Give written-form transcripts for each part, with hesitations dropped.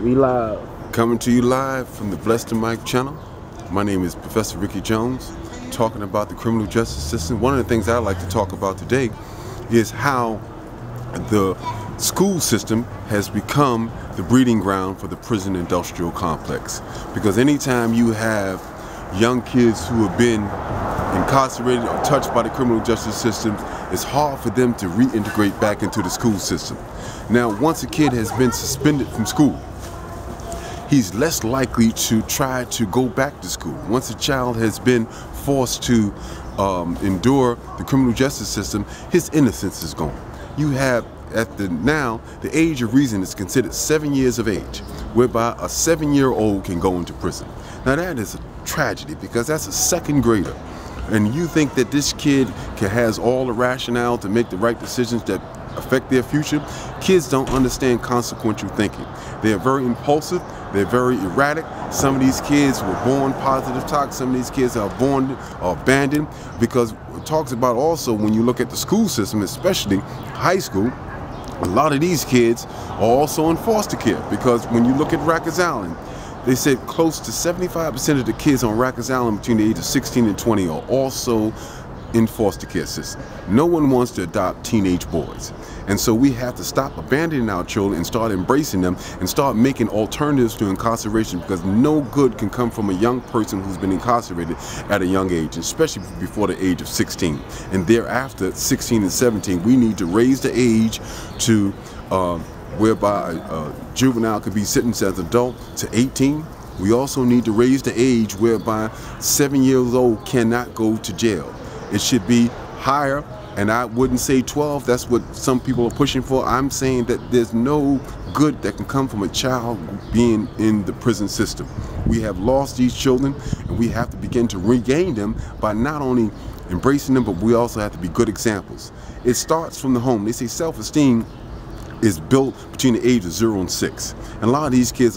We live. Coming to you live from the Blessed and Mike channel. My name is Professor Ricky Jones, talking about the criminal justice system. One of the things I like to talk about today is how the school system has become the breeding ground for the prison industrial complex. Because anytime you have young kids who have been incarcerated or touched by the criminal justice system, it's hard for them to reintegrate back into the school system. Now, once a kid has been suspended from school, he's less likely to try to go back to school. Once a child has been forced to endure the criminal justice system, his innocence is gone. You have the age of reason is considered 7 years of age, whereby a 7-year-old can go into prison. Now that is a tragedy, because that's a second grader. And you think that this kid has all the rationale to make the right decisions that affect their future? Kids don't understand consequential thinking. They're very impulsive, they're very erratic. Some of these kids were born positive toxic, some of these kids are born abandoned, because it talks about also when you look at the school system, especially high school, a lot of these kids are also in foster care, because when you look at Rikers Island, they said close to 75% of the kids on Rikers Island between the age of 16 and 20 are also in foster care system. No one wants to adopt teenage boys. And so we have to stop abandoning our children and start embracing them and start making alternatives to incarceration, because no good can come from a young person who's been incarcerated at a young age, especially before the age of 16. And thereafter, 16 and 17, we need to raise the age to whereby a juvenile could be sentenced as an adult to 18. We also need to raise the age whereby 7 years old cannot go to jail. It should be higher, and I wouldn't say 12. That's what some people are pushing for. I'm saying that there's no good that can come from a child being in the prison system. We have lost these children, and we have to begin to regain them by not only embracing them, but we also have to be good examples. It starts from the home. They say self-esteem is built between the age of 0 and 6. And a lot of these kids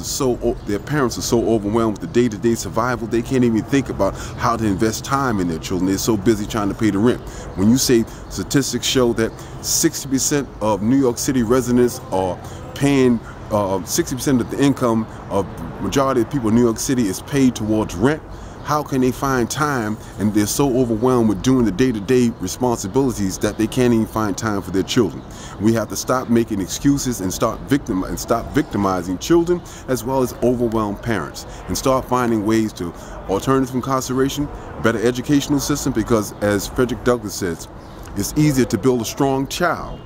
their parents are so overwhelmed with the day-to-day survival, they can't even think about how to invest time in their children. They're so busy trying to pay the rent. When you say statistics show that 60% of New York City residents are paying 60% of the income of the majority of people in New York City is paid towards rent, how can they find time? And they're so overwhelmed with doing the day-to-day responsibilities that they can't even find time for their children. We have to stop making excuses and stop victimizing children, as well as overwhelmed parents, and start finding ways to alternative incarceration, better educational system, because as Frederick Douglass says, it's easier to build a strong child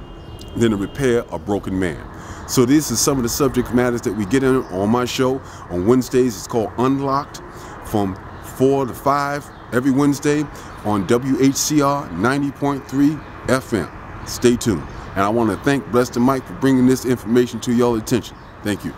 than to repair a broken man. So this is some of the subject matters that we get in on my show on Wednesdays. It's called Unlocked, from 4 to 5 every Wednesday on WHCR 90.3 FM. Stay tuned. And I want to thank Blessed and Mike for bringing this information to y'all attention. Thank you.